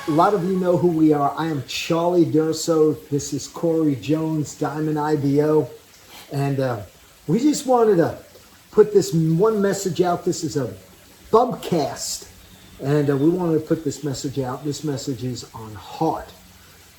a lot of you know who we are. I am Charlie Durso. This is Corey Jones, Diamond IBO. And we just wanted to put this one message out. This is a bubcast. And we wanted to put this message out. This message is on heart.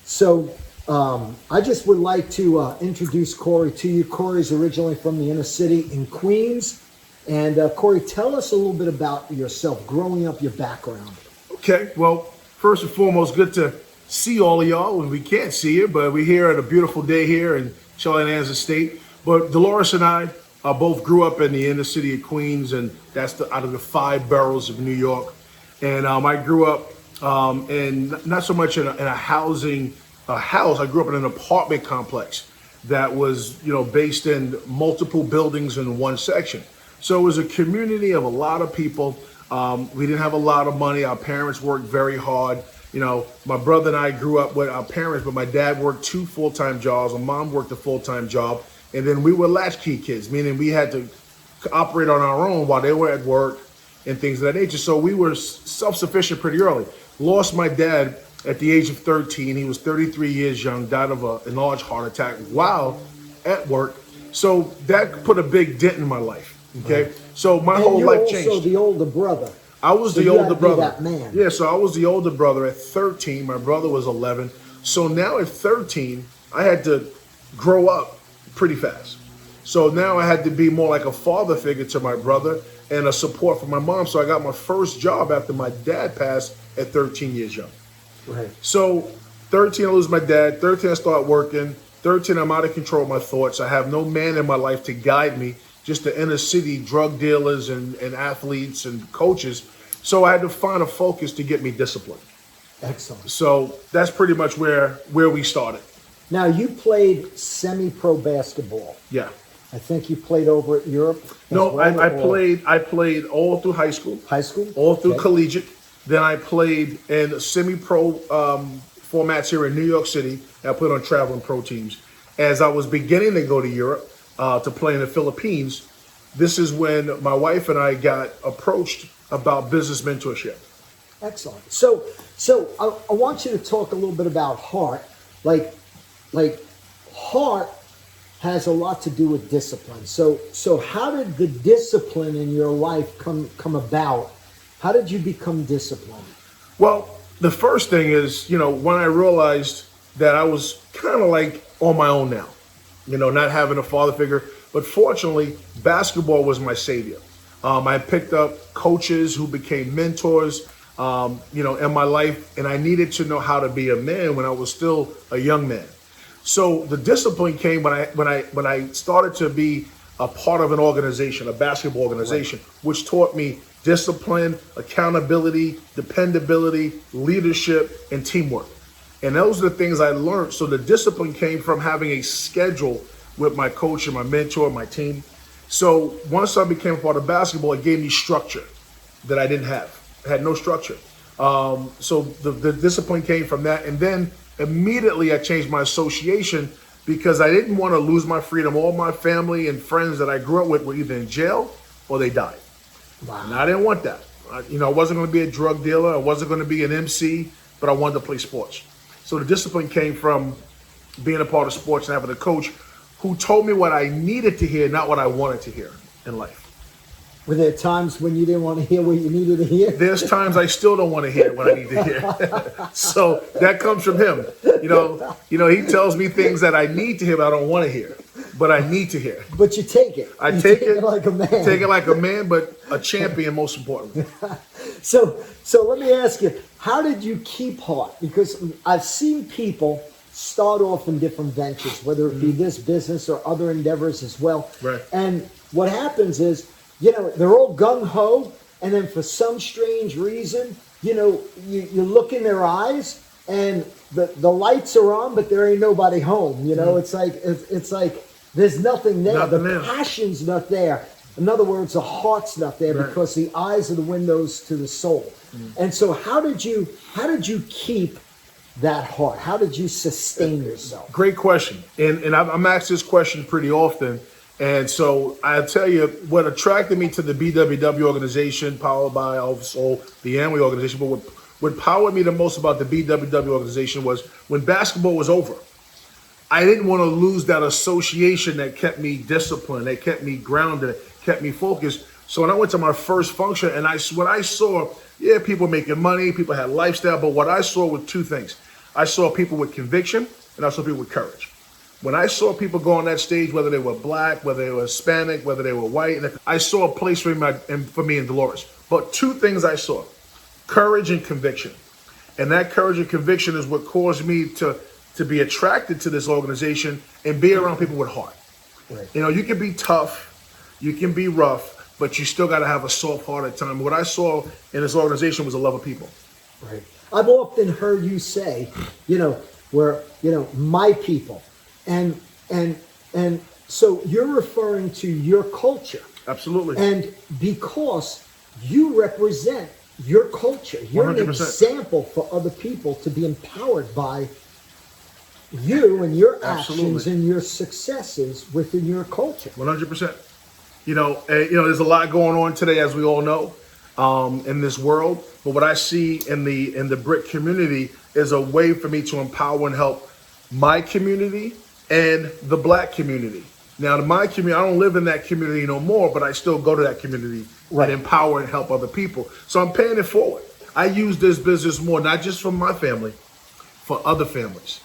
So I just would like to introduce Corey to you. Corey's originally from the inner city in Queens. And Corey, tell us a little bit about yourself, growing up, your background. Okay, well, first and foremost, good to see all of y'all when we can't see you, but we're here at a beautiful day here in Charlotte Anne's estate. But Dolores and I both grew up in the inner city of Queens, and that's out of the 5 boroughs of New York. And I grew up in not so much in a house. I grew up in an apartment complex that was, based in multiple buildings in one section. So it was a community of a lot of people. We didn't have a lot of money. Our parents worked very hard. My brother and I grew up with our parents, but my dad worked 2 full-time jobs. My mom worked a full-time job. And then we were latchkey kids, meaning we had to operate on our own while they were at work and things of that nature. So we were self-sufficient pretty early. Lost my dad at the age of 13. He was 33 years young, died of a large heart attack while at work. So that put a big dent in my life. Okay, right. So my whole life changed. Also the older brother. I was the older brother. That man. Yeah, so I was the older brother at 13. My brother was 11. So now at 13, I had to grow up pretty fast. So now I had to be more like a father figure to my brother and a support for my mom. So I got my first job after my dad passed at 13 years young. Right. So 13, I lose my dad. 13, I start working. 13, I'm out of control of my thoughts. I have no man in my life to guide me. Just the inner city drug dealers and athletes and coaches. So I had to find a focus to get me disciplined. Excellent. So that's pretty much where we started. Now, you played semi-pro basketball. Yeah. I think you played over at Europe. No, well, I played all through high school. High school? All through collegiate. Then I played in semi-pro formats here in New York City. I played on traveling pro teams. As I was beginning to go to Europe, to play in the Philippines, this is when my wife and I got approached about business mentorship. Excellent. So I want you to talk a little bit about heart. Like heart has a lot to do with discipline. So how did the discipline in your life come about? How did you become disciplined? Well, the first thing is, when I realized that I was kind of like on my own now. Not having a father figure. But fortunately, basketball was my savior. I picked up coaches who became mentors, in my life. And I needed to know how to be a man when I was still a young man. So the discipline came when I started to be a part of an organization, a basketball organization, right, which taught me discipline, accountability, dependability, leadership, and teamwork. And those are the things I learned. So the discipline came from having a schedule with my coach and my mentor, my team. So once I became a part of basketball, it gave me structure that I didn't have. I had no structure. So the discipline came from that. And then immediately I changed my association because I didn't want to lose my freedom. All my family and friends that I grew up with were either in jail or they died. Wow. And I didn't want that. I wasn't going to be a drug dealer. I wasn't going to be an MC, but I wanted to play sports. So the discipline came from being a part of sports and having a coach who told me what I needed to hear, not what I wanted to hear in life. Were there times when you didn't want to hear what you needed to hear? There's times I still don't want to hear what I need to hear. So that comes from him. He tells me things that I need to hear, but I don't want to hear, but I need to hear. But you take it. I take it like a man. Take it like a man, but a champion, most importantly. So let me ask you, how did you keep heart? Because I've seen people start off in different ventures, whether it be this business or other endeavors as well. Right. And what happens is, they're all gung-ho, and then for some strange reason, you look in their eyes and the lights are on, but there ain't nobody home. It's like there's nothing there. Nothing the there. passion's not there. In other words, the heart's not there, right, because the eyes are the windows to the soul. And so how did you keep that heart? How did you sustain yourself? Great question. And I'm asked this question pretty often. And so I'll tell you what attracted me to the BWW organization, powered by also the Amway organization, but what powered me the most about the BWW organization was when basketball was over, I didn't want to lose that association that kept me disciplined, that kept me grounded, kept me focused. So when I went to my first function and what I saw, yeah, people making money, people had lifestyle, but what I saw were two things. I saw people with conviction and I saw people with courage. When I saw people go on that stage, whether they were black, whether they were Hispanic, whether they were white, I saw a place for me in Dolores. But two things I saw: courage and conviction. And that courage and conviction is what caused me to be attracted to this organization and be around people with heart. Right. You know, you can be tough, you can be rough, but you still got to have a soft heart at times. What I saw in this organization was a love of people. Right. I've often heard you say, my people. And so you're referring to your culture. Absolutely. And because you represent your culture, you're 100%. an example for other people to be empowered by you and your actions Absolutely. and your successes within your culture. 100%. There's a lot going on today, as we all know, in this world. But what I see in the BRIC community is a way for me to empower and help my community and the black community. Now, my community, I don't live in that community no more, but I still go to that community Right. and empower and help other people. So I'm paying it forward. I use this business more, not just for my family, for other families.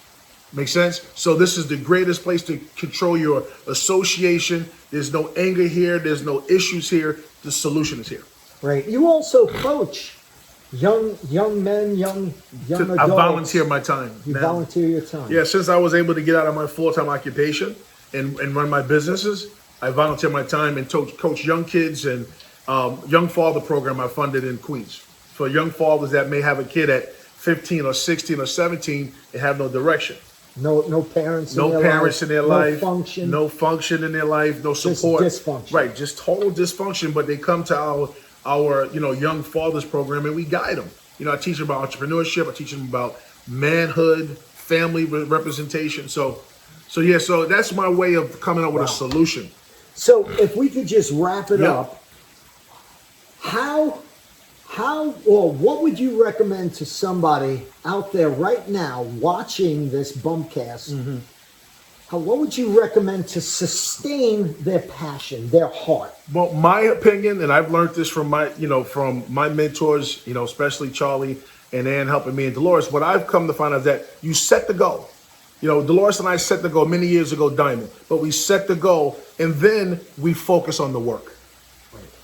Make sense? So this is the greatest place to control your association. There's no anger here. There's no issues here. The solution is here. Right. You also coach young men, young adults. I volunteer my time. You now. volunteer your time. Yeah, since I was able to get out of my full-time occupation and run my businesses, I volunteer my time and coach young kids and young father program I funded in Queens. For young fathers that may have a kid at 15 or 16 or 17 and have no direction. No parents in No their parents life. in their life. No function. No function in their life. No Just support. dysfunction. Right, just total dysfunction. But they come to our young fathers program and we guide them. I teach them about entrepreneurship. I teach them about manhood, family representation. So that's my way of coming up with a solution. So if we could just wrap it up, how or what would you recommend to somebody out there right now watching this Bumpcast? Mm-hmm. What would you recommend to sustain their passion, their heart? Well, my opinion, and I've learned this from my mentors, especially Charlie and Ann helping me and Dolores. What I've come to find out is that you set the goal. Dolores and I set the goal many years ago, Diamond, but we set the goal and then we focus on the work.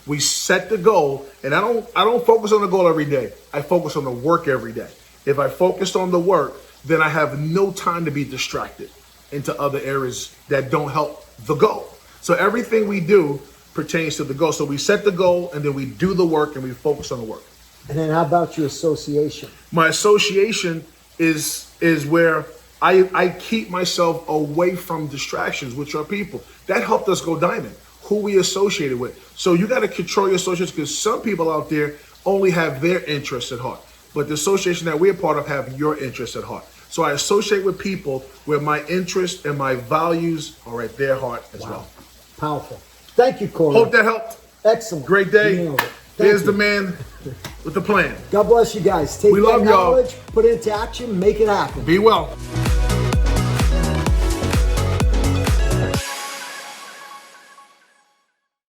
We set the goal, and I don't focus on the goal every day. I focus on the work every day. If I focused on the work, then I have no time to be distracted into other areas that don't help the goal. So everything we do pertains to the goal. So we set the goal, and then we do the work, and we focus on the work. And then how about your association? My association is where I keep myself away from distractions, which are people. That helped us go diamond. Who we associated with. So you got to control your associates because some people out there only have their interests at heart. But the association that we're part of have your interests at heart. So I associate with people where my interests and my values are at their heart as well. Powerful. Thank you, Corey. Hope that helped. Excellent. Great day. You nailed it. Here's Thank the you. man with the plan. God bless you guys. Take We that love y'all. knowledge, put it into action, make it happen. Be well.